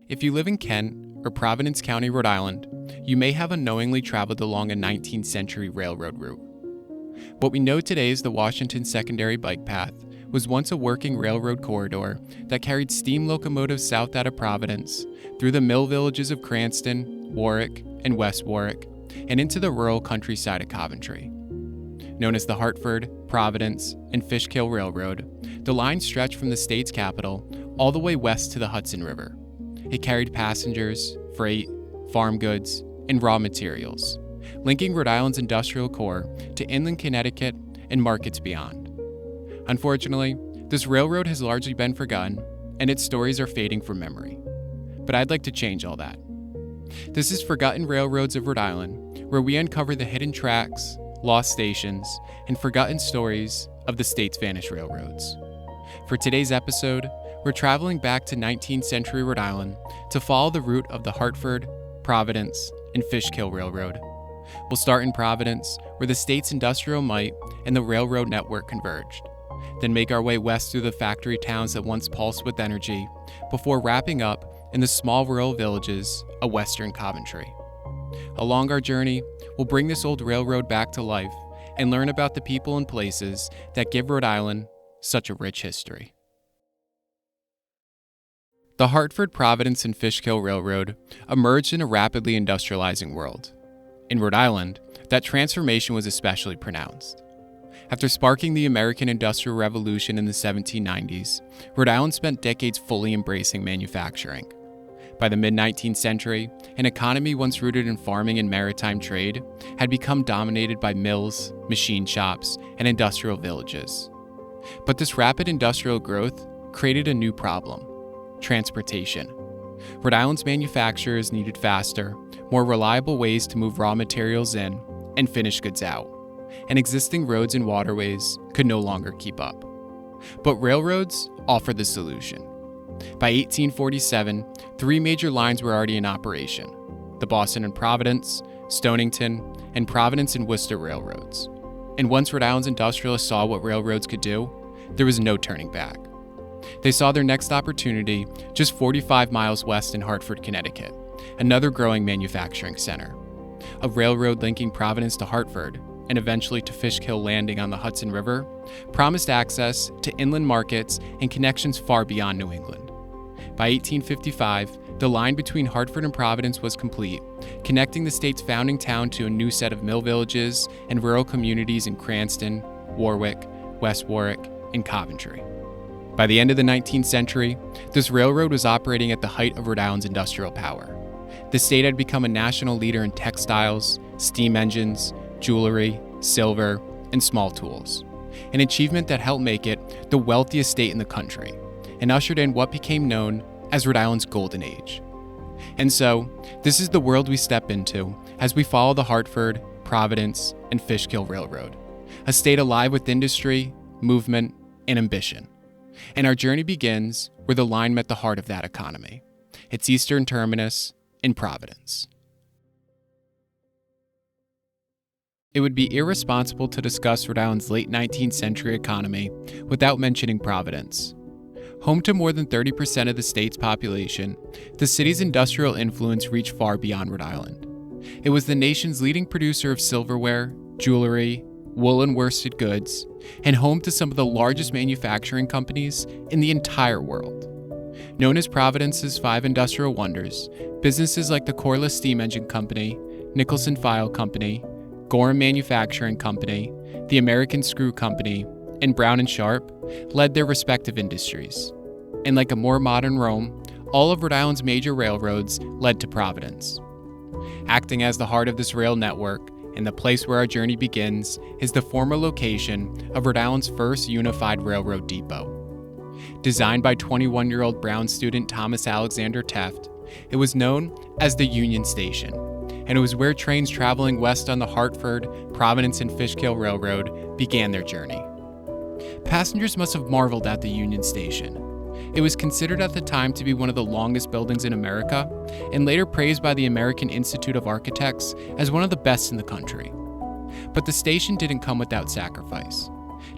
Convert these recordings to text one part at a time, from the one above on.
If you live in Kent or Providence County, Rhode Island, you may have unknowingly traveled along a 19th century railroad route. What we know today as the Washington Secondary Bike Path was once a working railroad corridor that carried steam locomotives south out of Providence, through the mill villages of Cranston, Warwick, and West Warwick, and into the rural countryside of Coventry. Known as the Hartford, Providence, and Fishkill Railroad, the line stretched from the state's capital all the way west to the Hudson River. It carried passengers, freight, farm goods, and raw materials, linking Rhode Island's industrial core to inland Connecticut and markets beyond. Unfortunately, this railroad has largely been forgotten, and its stories are fading from memory. But I'd like to change all that. This is Forgotten Railroads of Rhode Island, where we uncover the hidden tracks, lost stations, and forgotten stories of the state's vanished railroads. For today's episode, we're traveling back to 19th century Rhode Island to follow the route of the Hartford, Providence, and Fishkill Railroad. We'll start in Providence, where the state's industrial might and the railroad network converged, then make our way west through the factory towns that once pulsed with energy, before wrapping up in the small rural villages of western Coventry. Along our journey, we'll bring this old railroad back to life and learn about the people and places that give Rhode Island such a rich history. The Hartford, Providence, and Fishkill Railroad emerged in a rapidly industrializing world. In Rhode Island, that transformation was especially pronounced. After sparking the American Industrial Revolution in the 1790s, Rhode Island spent decades fully embracing manufacturing. By the mid-19th century, an economy once rooted in farming and maritime trade had become dominated by mills, machine shops, and industrial villages. But this rapid industrial growth created a new problem: transportation. Rhode Island's manufacturers needed faster, more reliable ways to move raw materials in and finished goods out, and existing roads and waterways could no longer keep up. But railroads offered the solution. By 1847, three major lines were already in operation: the Boston and Providence, Stonington, and Providence and Worcester railroads. And once Rhode Island's industrialists saw what railroads could do, there was no turning back. They saw their next opportunity just 45 miles west in Hartford, Connecticut, another growing manufacturing center. A railroad linking Providence to Hartford, and eventually to Fishkill Landing on the Hudson River, promised access to inland markets and connections far beyond New England. By 1855, the line between Hartford and Providence was complete, connecting the state's founding town to a new set of mill villages and rural communities in Cranston, Warwick, West Warwick, and Coventry. By the end of the 19th century, this railroad was operating at the height of Rhode Island's industrial power. The state had become a national leader in textiles, steam engines, jewelry, silver, and small tools, an achievement that helped make it the wealthiest state in the country and ushered in what became known as Rhode Island's Golden Age. And so, this is the world we step into as we follow the Hartford, Providence, and Fishkill Railroad, a state alive with industry, movement, and ambition. And our journey begins where the line met the heart of that economy, its eastern terminus in Providence. It would be irresponsible to discuss Rhode Island's late 19th century economy without mentioning Providence. Home to more than 30% of the state's population, the city's industrial influence reached far beyond Rhode Island. It was the nation's leading producer of silverware, jewelry, wool and worsted goods, and home to some of the largest manufacturing companies in the entire world. Known as Providence's Five Industrial Wonders, businesses like the Corliss Steam Engine Company, Nicholson File Company, Gorham Manufacturing Company, the American Screw Company, and Brown & Sharp led their respective industries. And like a more modern Rome, all of Rhode Island's major railroads led to Providence. Acting as the heart of this rail network, and the place where our journey begins, is the former location of Rhode Island's first unified railroad depot. Designed by 21-year-old Brown student Thomas Alexander Teft, it was known as the Union Station, and it was where trains traveling west on the Hartford, Providence, and Fishkill Railroad began their journey. Passengers must have marveled at the Union Station. It was considered at the time to be one of the longest buildings in America, and later praised by the American Institute of Architects as one of the best in the country. But the station didn't come without sacrifice.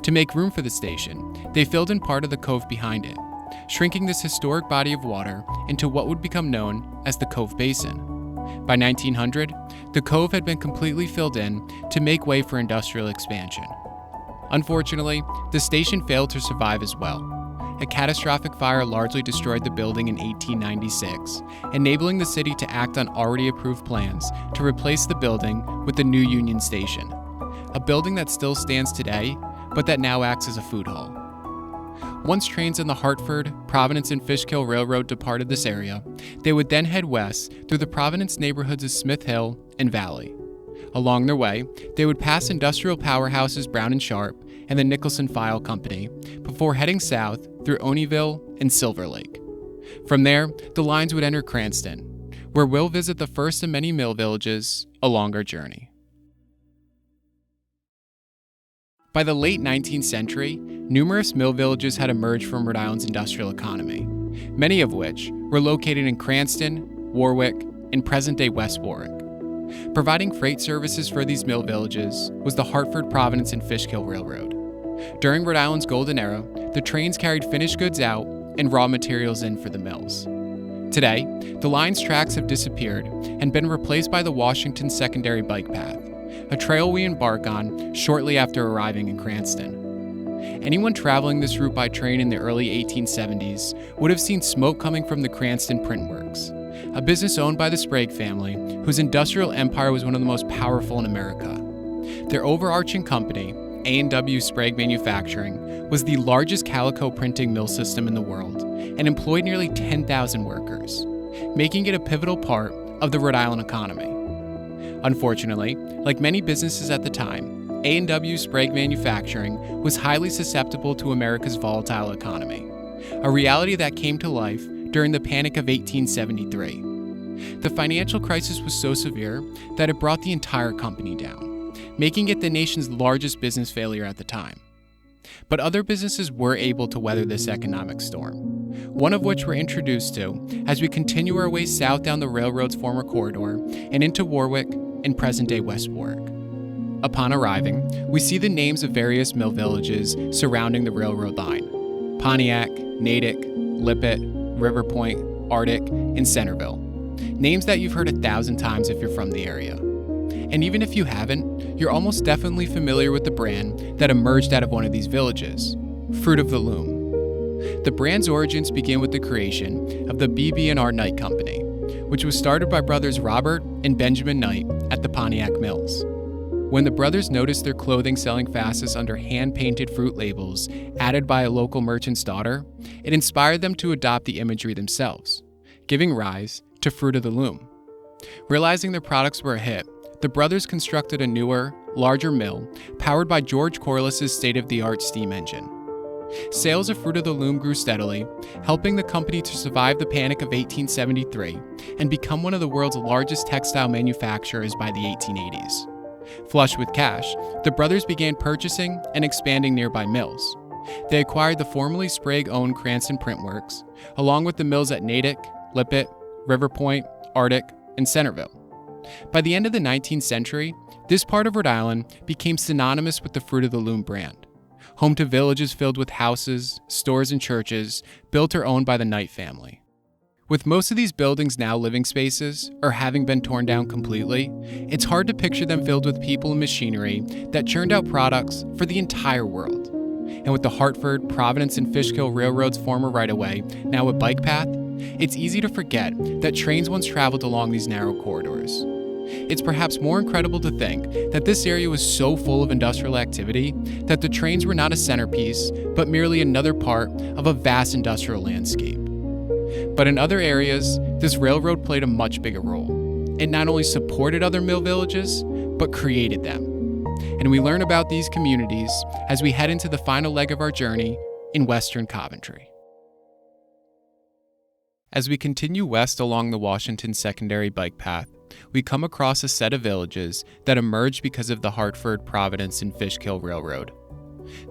To make room for the station, they filled in part of the cove behind it, shrinking this historic body of water into what would become known as the Cove Basin. By 1900, the cove had been completely filled in to make way for industrial expansion. Unfortunately, the station failed to survive as well. A catastrophic fire largely destroyed the building in 1896, enabling the city to act on already approved plans to replace the building with the new Union Station, a building that still stands today, but that now acts as a food hall. Once trains on the Hartford, Providence and Fishkill Railroad departed this area, they would then head west through the Providence neighborhoods of Smith Hill and Valley. Along their way, they would pass industrial powerhouses Brown and Sharp and the Nicholson File Company before heading south through Oneyville and Silver Lake. From there, the lines would enter Cranston, where we'll visit the first of many mill villages along our journey. By the late 19th century, numerous mill villages had emerged from Rhode Island's industrial economy, many of which were located in Cranston, Warwick, and present-day West Warwick. Providing freight services for these mill villages was the Hartford, Providence and Fishkill Railroad. During Rhode Island's golden era, the trains carried finished goods out and raw materials in for the mills. Today, the line's tracks have disappeared and been replaced by the Washington Secondary Bike Path, a trail we embark on shortly after arriving in Cranston. Anyone traveling this route by train in the early 1870s would have seen smoke coming from the Cranston Print Works, a business owned by the Sprague family, whose industrial empire was one of the most powerful in America. Their overarching company, A&W Sprague Manufacturing, was the largest calico printing mill system in the world and employed nearly 10,000 workers, making it a pivotal part of the Rhode Island economy. Unfortunately, like many businesses at the time, A&W Sprague Manufacturing was highly susceptible to America's volatile economy, a reality that came to life during the Panic of 1873. The financial crisis was so severe that it brought the entire company down, making it the nation's largest business failure at the time. But other businesses were able to weather this economic storm, one of which we're introduced to as we continue our way south down the railroad's former corridor and into Warwick and present-day West Warwick. Upon arriving, we see the names of various mill villages surrounding the railroad line: Pontiac, Natick, Lippet, River Point, Arctic, and Centerville. Names that you've heard 1,000 times if you're from the area. And even if you haven't, you're almost definitely familiar with the brand that emerged out of one of these villages: Fruit of the Loom. The brand's origins begin with the creation of the BB&R Knight Company, which was started by brothers Robert and Benjamin Knight at the Pontiac Mills. When the brothers noticed their clothing selling fastest under hand-painted fruit labels added by a local merchant's daughter, it inspired them to adopt the imagery themselves, giving rise to Fruit of the Loom. Realizing their products were a hit, the brothers constructed a newer, larger mill powered by George Corliss's state-of-the-art steam engine. Sales of Fruit of the Loom grew steadily, helping the company to survive the Panic of 1873 and become one of the world's largest textile manufacturers by the 1880s. Flush with cash, the brothers began purchasing and expanding nearby mills. They acquired the formerly Sprague-owned Cranston Print Works, along with the mills at Natick, Lippet, River Point, Arctic, and Centerville. By the end of the 19th century, this part of Rhode Island became synonymous with the Fruit of the Loom brand, home to villages filled with houses, stores, and churches built or owned by the Knight family. With most of these buildings now living spaces, or having been torn down completely, it's hard to picture them filled with people and machinery that churned out products for the entire world. And with the Hartford, Providence and Fishkill Railroad's former right-of-way now a bike path, it's easy to forget that trains once traveled along these narrow corridors. It's perhaps more incredible to think that this area was so full of industrial activity that the trains were not a centerpiece, but merely another part of a vast industrial landscape. But in other areas, this railroad played a much bigger role. It not only supported other mill villages, but created them. And we learn about these communities as we head into the final leg of our journey in western Coventry. As we continue west along the Washington Secondary Bike Path, we come across a set of villages that emerged because of the Hartford, Providence and Fishkill Railroad.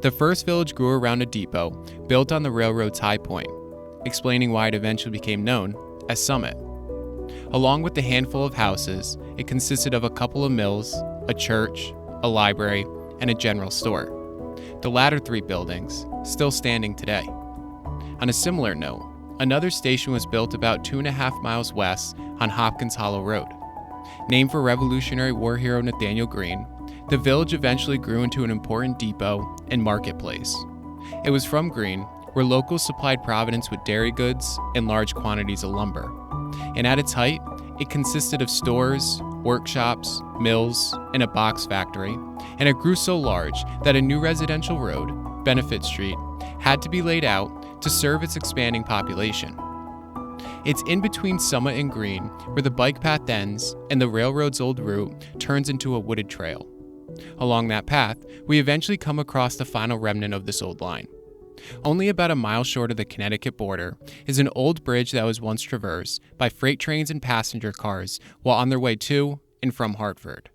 The first village grew around a depot built on the railroad's high point, explaining why it eventually became known as Summit. Along with the handful of houses, it consisted of a couple of mills, a church, a library, and a general store. The latter three buildings still standing today. On a similar note, another station was built about 2.5 miles west on Hopkins Hollow Road. Named for Revolutionary War hero Nathaniel Greene, the village eventually grew into an important depot and marketplace. It was from Greene where locals supplied Providence with dairy goods and large quantities of lumber. And at its height, it consisted of stores, workshops, mills, and a box factory, and it grew so large that a new residential road, Benefit Street, had to be laid out to serve its expanding population. It's in between Summit and Greene where the bike path ends and the railroad's old route turns into a wooded trail. Along that path, we eventually come across the final remnant of this old line. Only about a mile short of the Connecticut border is an old bridge that was once traversed by freight trains and passenger cars while on their way to and from Hartford.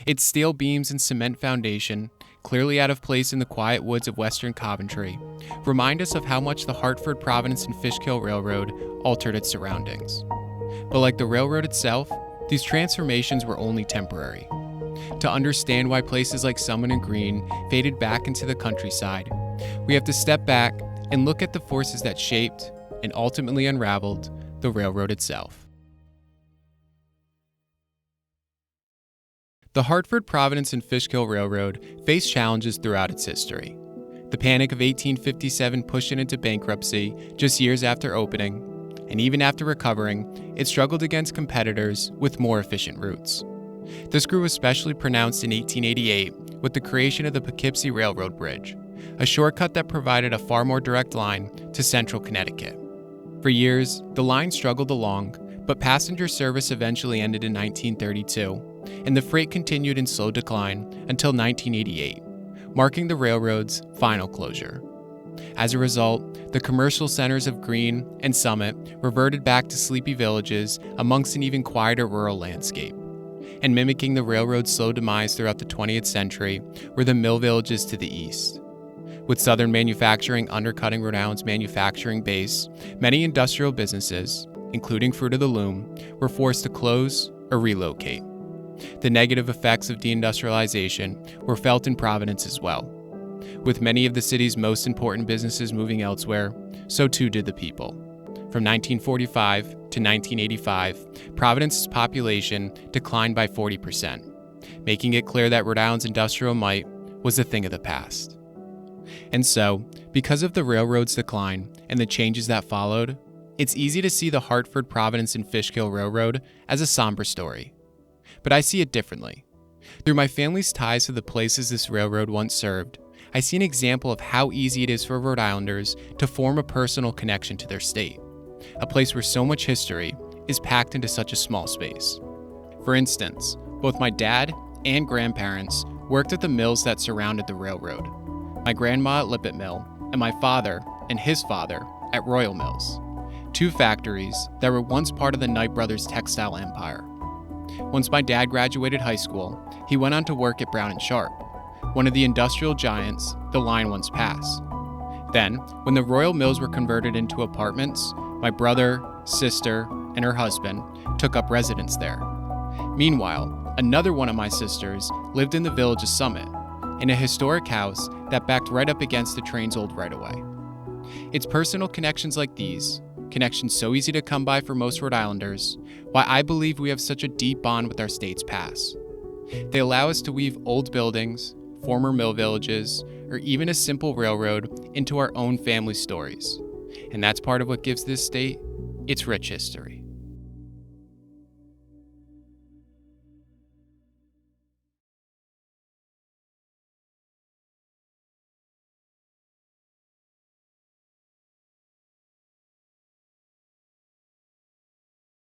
Its steel beams and cement foundation, clearly out of place in the quiet woods of western Coventry, remind us of how much the Hartford, Providence and Fishkill Railroad altered its surroundings. But like the railroad itself, these transformations were only temporary. To understand why places like Summit and Greene faded back into the countryside, we have to step back and look at the forces that shaped and ultimately unraveled the railroad itself. The Hartford, Providence and Fishkill Railroad faced challenges throughout its history. The Panic of 1857 pushed it into bankruptcy just years after opening, and even after recovering, it struggled against competitors with more efficient routes. This grew especially pronounced in 1888 with the creation of the Poughkeepsie Railroad Bridge, a shortcut that provided a far more direct line to central Connecticut. For years, the line struggled along, but passenger service eventually ended in 1932, and the freight continued in slow decline until 1988, marking the railroad's final closure. As a result, the commercial centers of Greene and Summit reverted back to sleepy villages amongst an even quieter rural landscape. And mimicking the railroad's slow demise throughout the 20th century were the mill villages to the east. With Southern manufacturing undercutting Rhode Island's manufacturing base, many industrial businesses, including Fruit of the Loom, were forced to close or relocate. The negative effects of deindustrialization were felt in Providence as well. With many of the city's most important businesses moving elsewhere, so too did the people. From 1945 to 1985, Providence's population declined by 40%, making it clear that Rhode Island's industrial might was a thing of the past. And so, because of the railroad's decline and the changes that followed, it's easy to see the Hartford, Providence and Fishkill Railroad as a somber story. But I see it differently. Through my family's ties to the places this railroad once served, I see an example of how easy it is for Rhode Islanders to form a personal connection to their state, a place where so much history is packed into such a small space. For instance, both my dad and grandparents worked at the mills that surrounded the railroad. My grandma at Lippet Mill, and my father and his father at Royal Mills, two factories that were once part of the Knight Brothers textile empire. Once my dad graduated high school, he went on to work at Brown & Sharp, one of the industrial giants the line once passed. Then, when the Royal Mills were converted into apartments, my brother, sister, and her husband took up residence there. Meanwhile, another one of my sisters lived in the village of Summit, in a historic house that backed right up against the train's old right-of-way. It's personal connections like these, connections so easy to come by for most Rhode Islanders, why I believe we have such a deep bond with our state's past. They allow us to weave old buildings, former mill villages, or even a simple railroad into our own family stories. And that's part of what gives this state its rich history.